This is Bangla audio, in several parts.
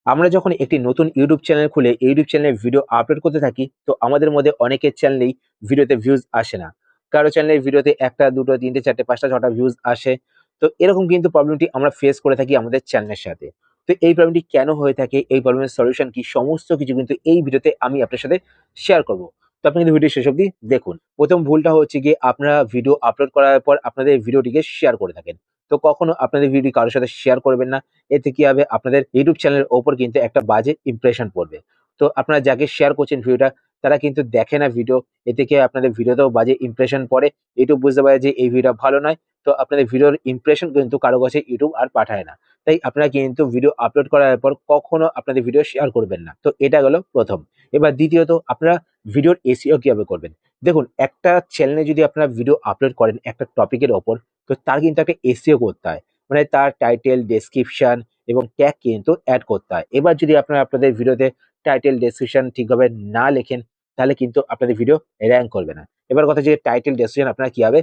আমরা যখন একটি নতুন ইউটিউব চ্যানেল খুলে ইউটিউব চ্যানেলে ভিডিও আপলোড করতে থাকি, তো আমাদের মধ্যে অনেকের চ্যানেলেই ভিডিওতে ভিউজ আসে না। কারো চ্যানেলের ভিডিওতে ১ টা ২ টো ৩ টে ৪ টে ৫ টা ৬ টা ভিউজ আসে। তো এরকম কিন্তু প্রবলেমটি আমরা ফেস করে থাকি আমাদের চ্যানেলের সাথে। তো এই প্রবলেমটি কেন হয়ে থাকে, এই প্রবলেমের সলিউশন কি, সমস্ত কিছু কিন্তু এই ভিডিওতে আমি আপনার সাথে শেয়ার করব। তো আপনি কিন্তু ভিডিও শেষ অবধি দেখুন। ১ম ভুলটা হচ্ছে গিয়ে আপনারা ভিডিও আপলোড করার পর আপনাদের ভিডিওটিকে শেয়ার করে থাকেন। তো কখনো আপনাদের ভিডিও কারো সাথে শেয়ার করবেন না। এতে কি হবে, আপনাদের ইউটিউব চ্যানেলের ওপর কিন্তু একটা বাজে ইমপ্রেশন পড়বে। তো আপনারা যাকে শেয়ার করছেন ভিডিওটা, তারা কিন্তু দেখে না ভিডিও। এতে কি হয়, আপনাদের ভিডিওতেও বাজে ইমপ্রেশন পড়ে। ইউটিউব বুঝতে পারে যে এই ভিডিওটা ভালো নয়। তো আপনাদের ভিডিওর ইমপ্রেশন কিন্তু কারো কাছে ইউটিউব আর পাঠায় না। তাই আপনারা কিন্তু ভিডিও আপলোড করার পর কখনো আপনাদের ভিডিও শেয়ার করবেন না। তো এটা গেল ১ম। এবার দ্বিতীয়ত, আপনারা ভিডিওর এসইও কিভাবে করবেন? দেখুন, একটা চ্যানেলে যদি আপনারা ভিডিও আপলোড করেন একটা টপিকের ওপর, তো তার কিন্তু একটা এসইও করতে হয়। মানে তার টাইটেল, ডেসক্রিপশন এবং ট্যাগ কিন্তু এড করতে হয়। এবার যদি আপনারা আপনাদের ভিডিওতে টাইটেল, ডেসক্রিপশন ঠিকভাবে না লেখেন, তাহলে কিন্তু আপনাদের ভিডিও র‍্যাংক করবে না। এবার কথা যে টাইটেল, ডেসক্রিপশন আপনারা কিভাবে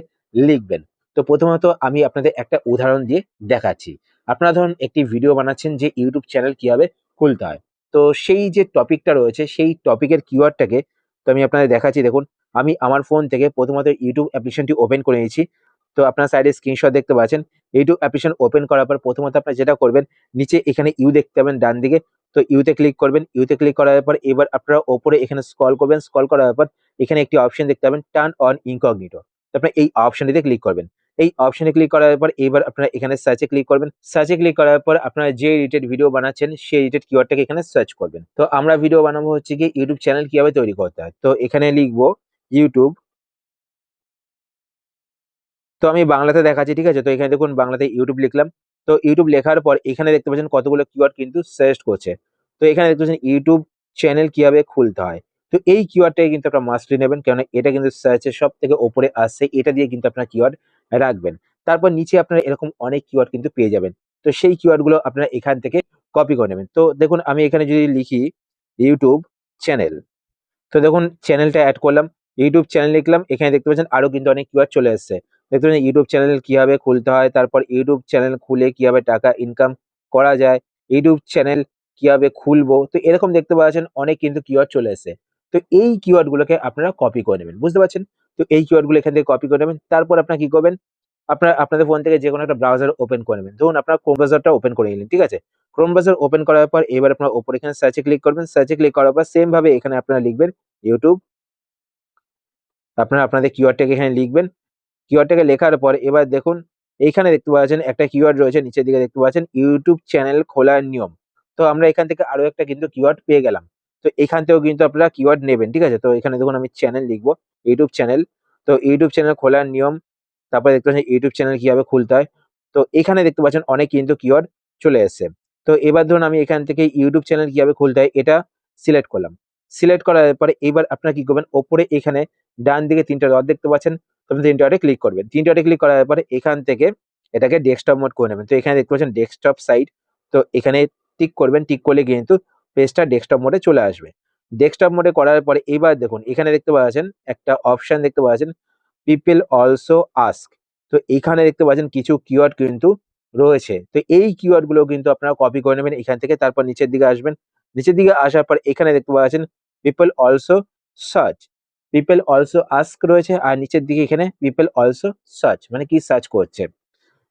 লিখবেন? তো প্রথমত আমি আপনাদের একটা উদাহরণ দিয়ে দেখাচ্ছি। আপনারা ধরুন একটি ভিডিও বানাচ্ছেন যে ইউটিউব চ্যানেল কিভাবে খুলতে হয়। তো সেই যে টপিকটা রয়েছে, সেই টপিকের কিওয়ার্ডটাকে তো আমি আপনাদের দেখাচ্ছি, দেখুন। আমি আমার ফোন থেকে প্রথমত ইউটিউব অ্যাপ্লিকেশনটি ওপেন করে নিয়েছি। তো আপনার সাইডে স্ক্রিনশট দেখতে পাচ্ছেন। ইউটিউব অ্যাপ্লিকেশন ওপেন করার পর প্রথমত আপনারা যেটা করবেন, নিচে এখানে ইউ দেখতে পাবেন ডান দিকে। তো ইউতে ক্লিক করবেন। ইউতে ক্লিক করার পর এবার আপনারা ওপরে এখানে স্ক্রল করবেন। স্ক্রল করার পর এখানে একটি অপশন দেখতে পাবেন, টার্ন অন ইনকগনিটো। তো আপনারা এই অপশনটিতে ক্লিক করবেন। এই অপশনে ক্লিক করার পর এবার আপনারা এখানে সার্চ এ ক্লিক করবেন। সার্চ এ ক্লিক করার পর আপনারা যে রিলেটেড ভিডিও বানাচ্ছেন সেই রিলেটেড কিওয়ার্ডটাকে এখানে সার্চ করবেন। তো আমরা ভিডিও বানাবো হচ্ছে গিয়ে ইউটিউব চ্যানেল কিভাবে তৈরি করতে হয়। তো এখানে লিখবো ইউটিউব। তো আমি বাংলাতে দেখাচ্ছি, ঠিক আছে? তো এখানে দেখুন বাংলাতে ইউটিউব লিখলাম। তো ইউটিউব লেখার পর এখানে দেখতে পাচ্ছেন কতগুলো কিওয়ার্ড কিন্তু সাজেস্ট করছে। তো এখানে দেখতে পাচ্ছেন ইউটিউব চ্যানেল কিভাবে খুলতে হয়। তো এই কিওয়ার্ডটাকে কিন্তু আপনারা মাস্টলি নেবেন। কেননা এটা কিন্তু সার্চের সবথেকে উপরে আসছে। এটা দিয়ে কিন্তু আপনারা কিওয়ার্ড রাখবেন। তারপর নিচে আপনারা এরকম অনেক কিওয়ার্ড কিন্তু পেয়ে যাবেন। তো সেই কিওয়ার্ড গুলো আপনারা এখান থেকে কপি করে নেবেন। তো দেখুন আমি এখানে যদি লিখি ইউটিউব চ্যানেল। তো দেখুন চ্যানেলটা এড করলাম। ইউটিউব চ্যানেল লিখলাম। এখানে দেখতে পাচ্ছেন আরো কিন্তু অনেক কিওয়ার্ড চলে এসছে। দেখতে পাচ্ছেন ইউটিউব চ্যানেল কিভাবে খুলতে হয়, তারপর ইউটিউব চ্যানেল খুলে কিভাবে টাকা ইনকাম করা যায়, ইউটিউব চ্যানেল কিভাবে খুলবো। তো এরকম দেখতে পাচ্ছেন অনেক কিন্তু কিওয়ার্ড চলে এসছে। তো এই কিওয়ার্ড গুলোকে আপনারা কপি করে নেবেন। বুঝতে পারছেন? তো এই কিওয়ার্ড গুলো এখান থেকে কপি করে নেবেন। তারপর আপনারা কি করবেন? আপনাদের ফোন থেকে যেকোনো একটা ব্রাউজার ওপেন করে নেবেন। ধরুন আপনারা ক্রোম ব্রাউজারটা ওপেন করে নিলেন। ঠিক আছে? ক্রোম ব্রাউজার ওপেন করার পর এবার আপনারা উপরে এখানে সার্চ এ ক্লিক করবেন। সার্চ এ ক্লিক করার পর সেম ভাবে এখানে আপনারা লিখবেন ইউটিউব। আপনারা আপনাদের কিওয়ার্ডটাকে এখানে লিখবেন। কিওয়ার্ডটাকে লেখার পর এবার দেখুন এইখানে দেখতে পাচ্ছেন একটা কিওয়ার্ড রয়েছে, নিচের দিকে দেখতে পাচ্ছেন ইউটিউব চ্যানেল খোলার নিয়ম। তো আমরা এখান থেকে আরো একটা কিন্তু কিওয়ার্ড পেয়ে গেলাম। তো এখান থেকেও কিন্তু আপনারা কিওয়ার্ড নেবেন। ঠিক আছে? তো এখানে দেখুন আমি চ্যানেল লিখবো, ইউটিউব চ্যানেল। তো ইউটিউব চ্যানেল খোলার নিয়ম। তারপরে দেখতে পাচ্ছেন ইউটিউব চ্যানেল কিভাবে খুলতে হয়। তো এখানে দেখতে পাচ্ছেন অনেক কিন্তু কিওয়ার্ড চলে এসছে। তো এবার ধরুন আমি এখান থেকে ইউটিউব চ্যানেল কিভাবে খুলতে হয় এটা সিলেক্ট করলাম। সিলেক্ট করার পরে এবার আপনারা কি করবেন, ওপরে এখানে ডান দিকে ৩ টা ডট দেখতে পাচ্ছেন। তো আপনি ৩ ডটে ক্লিক করবেন। ৩ ডটে ক্লিক করার পরে এখান থেকে এটাকে ডেস্কটপ মোড করে নেবেন। তো এখানে দেখতে পাচ্ছেন ডেস্কটপ সাইট। তো এখানে টিক করবেন। টিক করলে কিন্তু পেজটা ডেস্কটপ মোডে চলে আসবে। ডেস্কটপ মোডে করার পরে এবার দেখুন এখানে দেখতে পাচ্ছেন একটা অপশন দেখতে পাচ্ছেন, পিপল অলসো আস্ক। তো এখানে দেখতে পাচ্ছেন কিছু কিওয়ার্ড কিন্তু রয়েছে। তো এই কিওয়ার্ড গুলো কিন্তু আপনারা কপি করে নেবেন এখান থেকে। তারপর নিচের দিকে আসবেন। নিচের দিকে আসার পর এখানে দেখতে পাচ্ছেন people also search. People also ask রয়েছে আর নিচের দিকে এখানে পিপল অলসো সার্চ মানে কি সার্চ করছে।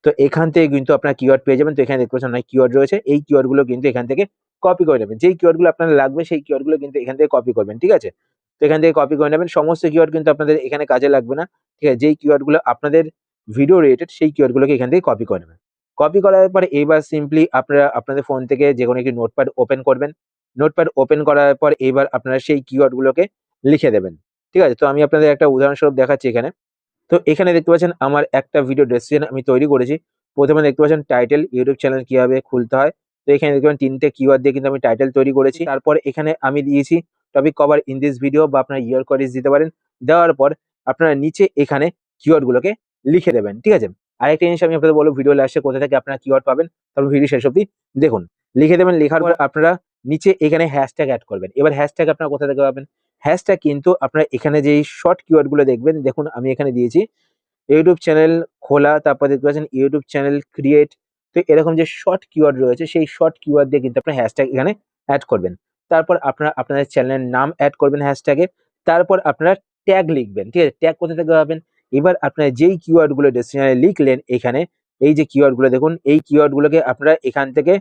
তো এখান থেকে কিন্তু আপনারা কিওয়ার্ড পেয়ে যাবেন। তো এখানে দেখতে পাচ্ছেন অনেক কিওয়ার্ড রয়েছে। এই কিওয়ার্ড গুলো কিন্তু এখান থেকে কপি করে নেবেন। যেই কিওয়ার্ড গুলো আপনার লাগবে সেই কিওয়ার্ড গুলো কিন্তু এখান থেকে কপি করবেন। ঠিক আছে? তো এখান থেকে কপি করে নেবেন। সমস্ত কিওয়ার্ড কিন্তু আপনাদের এখানে কাজে লাগবে না। ঠিক আছে? যেই কিওয়ার্ড গুলো আপনাদের ভিডিও রিলেটেড সেই কিওয়ার্ড গুলোকে এখান থেকে কপি করে নেবেন। কপি করার পরে এবার সিম্পলি আপনারা আপনাদের ফোন থেকে যেকোনো একটি নোটপ্যাড ওপেন করবেন। নোটপ্যাড ওপেন করার পর এবার আপনারা সেই কিওয়ার্ড গুলোকে লিখে দেবেন। ঠিক আছে? তো আমি আপনাদের একটা উদাহরণস্বরূপ দেখাচ্ছি এখানে। তো এখানে দেখতে পাচ্ছেন আমার একটা ভিডিও ডেসক্রিপশন আমি তৈরি করেছি। প্রথমে দেখতে পাচ্ছেন টাইটেল, ইউটিউব চ্যানেল কিভাবে খুলতে হয়। তো এখানে দেখতে পাবেন ৩ টে কিওয়ার্ড দিয়ে কিন্তু আমি টাইটেল তৈরি করেছি। তারপর এখানে আমি দিয়েছি topic cover in this video বা আপনার ইয়ার কোয়ারিজ দিতে পারেন। দেওয়ার পর আপনারা নিচে এখানে কিওয়ার্ড গুলোকে লিখে দেবেন। ঠিক আছে? আরেকটা জিনিস আমি আপনাদের বলব, ভিডিও লাস্টে কোথা থেকে আপনারা কিওয়ার্ড পাবেন তারপর ভিডিও শেষ অবধি দেখুন। লিখে দেবেন, লেখার পর আপনারা নিচে এখানে হ্যাশট্যাগ এড করবেন। এবার হ্যাশট্যাগ আপনারা কোথা থেকে পাবেন? হ্যাশট্যাগ কিন্তু আপনারা এখানে যেই শর্ট কিওয়ার্ড গুলো দেখবেন, দেখুন আমি এখানে দিয়েছি ইউটিউব চ্যানেল খোলা, তারপর দেখতে পাচ্ছেন ইউটিউব চ্যানেল ক্রিয়েট। তো এরকম যে শর্ট কিওয়ার্ড রয়েছে সেই শর্ট কিওয়ার্ড দিয়ে কিন্তু আপনার হ্যাশট্যাগ এখানে অ্যাড করবেন। তারপর আপনারা আপনাদের চ্যানেলের নাম অ্যাড করবেন হ্যাশট্যাগে। তারপর আপনারা ট্যাগ লিখবেন। ঠিক আছে? ট্যাগ কোথা থেকে পাবেন? এবার আপনারা যেই কিওয়ার্ড গুলো ডেসক্রিপশনে লিখলেন এখানে, এই যে কিওয়ার্ড গুলো দেখুন, এই কিওয়ার্ড গুলোকে আপনারা এখান থেকে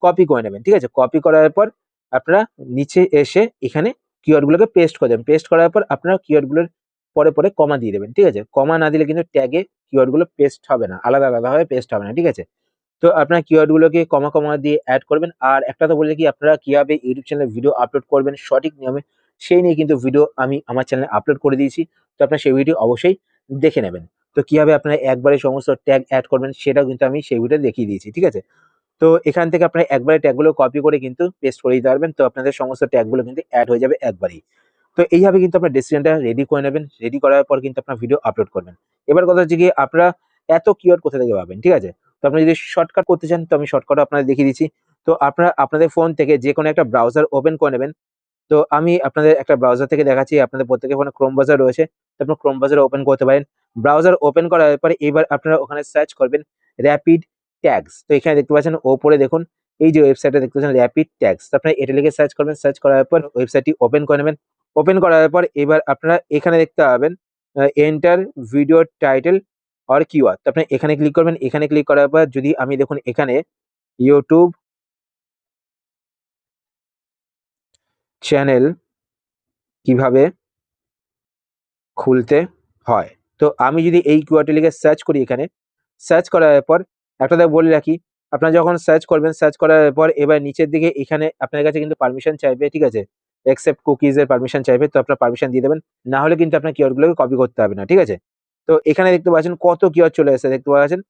কপি করে নেবেন। ঠিক আছে? কপি করার পর আপনারা নিচে এসে এখানে কিওয়ার্ড গুলোকে পেস্ট করে দেবেন। পেস্ট করার পর আপনারা কিওয়ার্ড গুলোর পরে কমা দিয়ে দেবেন। ঠিক আছে? কমা না দিলে কিন্তু ট্যাগে কিওয়ার্ড গুলো পেস্ট হবে না। আলাদা ভাবে পেস্ট হবে না। ঠিক আছে? তো আপনার কিওয়ার্ড গুলোকে কমা দিয়ে এড করবেন। আর একটা তো বললে কি আপনারা কিভাবে ইউটিউব চ্যানেলে ভিডিও আপলোড করবেন সঠিক নিয়মে, সেই নিয়ে কিন্তু ভিডিও আমি আমার চ্যানেলে আপলোড করে দিয়েছি। তো আপনারা সেই ভিডিও অবশ্যই দেখে নেবেন। তো কিভাবে আপনারা একবারে সমস্ত ট্যাগ এড করবেন সেটাও কিন্তু আমি সেই ভিডিওতে দেখিয়ে দিয়েছি। ঠিক আছে? তো এখান থেকে আপনারা একবারে ট্যাগগুলো কপি করে কিন্তু পেস্ট করে দিতে পারবেন। তো আপনাদের সমস্ত ট্যাগগুলো কিন্তু এড হয়ে যাবে একবারেই। তো এইভাবে কিন্তু আপনার ডেসক্রিপশনটা রেডি করে নেবেন। রেডি করার পর কিন্তু আপনার ভিডিও আপলোড করবেন। এবার কথা হচ্ছে গিয়ে আপনারা এত কিওয়ার্ড কোথা থেকে পাবেন, ঠিক আছে? তো আপনি যদি শর্টকাট করতে চান তো আমি শর্টকাটও আপনাদের দেখিয়ে দিচ্ছি। তো আপনারা আপনাদের ফোন থেকে যেকোনো একটা ব্রাউজার ওপেন করে নেবেন। তো আমি আপনাদের একটা ব্রাউজার থেকে দেখাচ্ছি। আপনাদের প্রত্যেকের ফোনে ক্রোম ব্রাউজার রয়েছে। তো আপনারা ক্রোম ব্রাউজার ওপেন করতে পারেন। ব্রাউজার ওপেন করার পরে এবার আপনারা ওখানে সার্চ করবেন র‍্যাপিড ট্যাগস। তো এখানে দেখতে পাচ্ছেন ওপরে দেখুন এই যে ওয়েবসাইটটা দেখতে পাচ্ছেন র‍্যাপিড ট্যাগস। তো আপনারা এটা লিখে সার্চ করবেন। সার্চ করার পর ওয়েবসাইটটি ওপেন করে নেবেন। ওপেন করার পর এবার আপনারা এখানে দেখতে পাবেন enter video title or keyword. তো আপনি এখানে ক্লিক করবেন। এখানে ক্লিক করার পর যদি আমি দেখুন এখানে YouTube চ্যানেল কিভাবে খুলতে হয়। তো আমি যদি এই কিওয়ার্ডটা লিখে সার্চ করি এখানে, সার্চ করার পর একটা কথা বলে রাখি, আপনারা যখন সার্চ করবেন, সার্চ করার পর এবার নিচের দিকে এখানে আপনার কাছে কিন্তু পারমিশন চাইবে, ঠিক আছে? অ্যাকসেপ্ট কুকিজ এর পারমিশন চাইবে। তো আপনারা পারমিশন দিয়ে দেবেন। না হলে কিন্তু আপনার কিওয়ার্ড গুলোকে কপি করতে হবে না। ঠিক আছে? তো এখানে দেখতে পাচ্ছেন কত কিওয়ার্ড চলে এসেছে দেখতে পাচ্ছেন।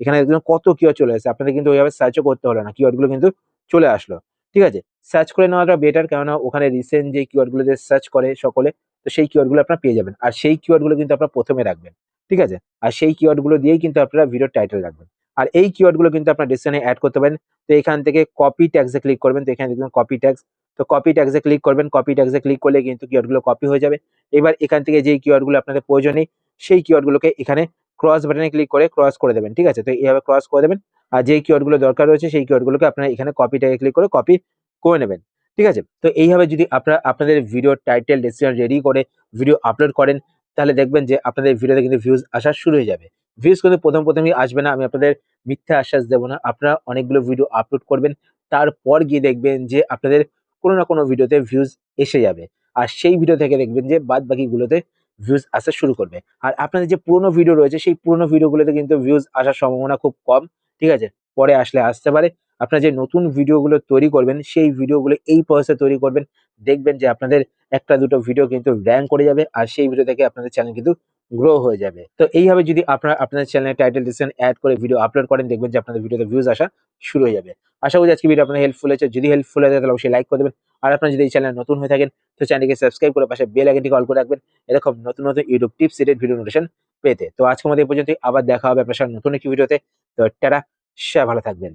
এখানে দেখুন কত কিওয়ার্ড চলে এসেছে। আপনাদের কিন্তু ওইভাবে সার্চও করতে হলো না। কিওয়ার্ড গুলো কিন্তু চলে আসলো। ঠিক আছে? সার্চ করে নেওয়াটা বেটার কেননা ওখানে রিসেন্ট যে কিওয়ার্ড গুলো দিয়ে সার্চ করে সকলে তো সেই কিওয়ার্ড গুলো আপনারা পেয়ে যাবেন। আর সেই কিওয়ার্ড গুলো কিন্তু আপনারা ১ম এ রাখবেন। ঠিক আছে? আর সেই কিওয়ার্ড গুলো দিয়েই কিন্তু আপনারা ভিডিওর টাইটেল রাখবেন। আর এই কিওয়ার্ড গুলো কিন্তু আপনার ডেসক্রিপশনে এড করতে পারেন। তো এখান থেকে কপি ট্যাগস এ ক্লিক করবেন। তো এখানে দেখবেন কপি ট্যাগস। তো কপি ট্যাগস এ ক্লিক করবেন। কপি ট্যাগস এ ক্লিক করলে কিন্তু কিওয়ার্ড গুলো কপি হয়ে যাবে। এবার এখান থেকে যেই কিওয়ার্ড গুলো আপনাদের প্রয়োজন নেই, সেই কিওয়ার্ড গুলোকে এখানে ক্রস বাটনে ক্লিক করে ক্রস করে দেবেন। ঠিক আছে? তো এভাবে ক্রস করে দেবেন। আর যেই কিওয়ার্ড গুলো দরকার রয়েছে সেই কিওয়ার্ড গুলোকে আপনারা এখানে কপি ট্যাগে ক্লিক করে কপি করে নেবেন। ঠিক আছে? তো এইভাবে যদি আপনারা আপনাদের ভিডিওর টাইটেল ডেসক্রিপশন রেডি করে ভিডিও আপলোড করেন, তাহলে দেখবেন যে আপনাদের ভিডিওতে কিন্তু ভিউজ আসা শুরু হয়ে যাবে। ভিউজ কিন্তু ১ম এই আসবে না। আমি আপনাদের মিথ্যা আশ্বাস দেব না। আপনারা অনেকগুলো ভিডিও আপলোড করবেন। তারপর গিয়ে দেখবেন যে আপনাদের কোনো না কোনো ভিডিওতে ভিউজ এসে যাবে। আর সেই ভিডিও থেকে দেখবেন যে বাদবাকিগুলোতে ভিউজ আসা শুরু করবে। আর আপনাদের যে পুরোনো ভিডিও রয়েছে সেই পুরোনো ভিডিওগুলোতে কিন্তু ভিউজ আসার সম্ভাবনা খুব কম। ঠিক আছে? পরে আসলে আসতে পারে। আপনারা যে নতুন ভিডিওগুলো তৈরি করবেন সেই ভিডিওগুলো এই প্রসেসে তৈরি করবেন। দেখবেন যে আপনাদের ১ টা ২ টো ভিডিও কিন্তু র‍্যাংক করে যাবে। আর সেই ভিডিও থেকে আপনাদের চ্যানেল কিন্তু গ্রো হয়ে যাবে। তো এইভাবে যদি আপনারা আপনাদের চ্যানেলের টাইটেল ডেসক্রিপশন এড করে ভিডিও আপলোড করেন দেখবেন যে আপনাদের ভিডিওতে ভিউজ আসা শুরু হয়ে যাবে। আশা করি আজকের ভিডিও আপনার হেল্পফুল হয়েছে। যদি হেল্পফুল হয়ে থাকে তাহলে অবশ্যই লাইক করে দেবেন। আর আপনারা যদি এই চ্যানেলে নতুন হয়ে থাকেন তো চ্যানেলটিকে সাবস্ক্রাইব করে পাশে বেল আইকনটিকে অল করে রাখবেন। এরকম নতুন YouTube tips related video notification পেতে। তো আজকের মতো এই পর্যন্তই। আবার দেখা হবে আপনার সাথে নতুন একটি ভিডিওতে। তো টাটা, ভালো থাকবেন।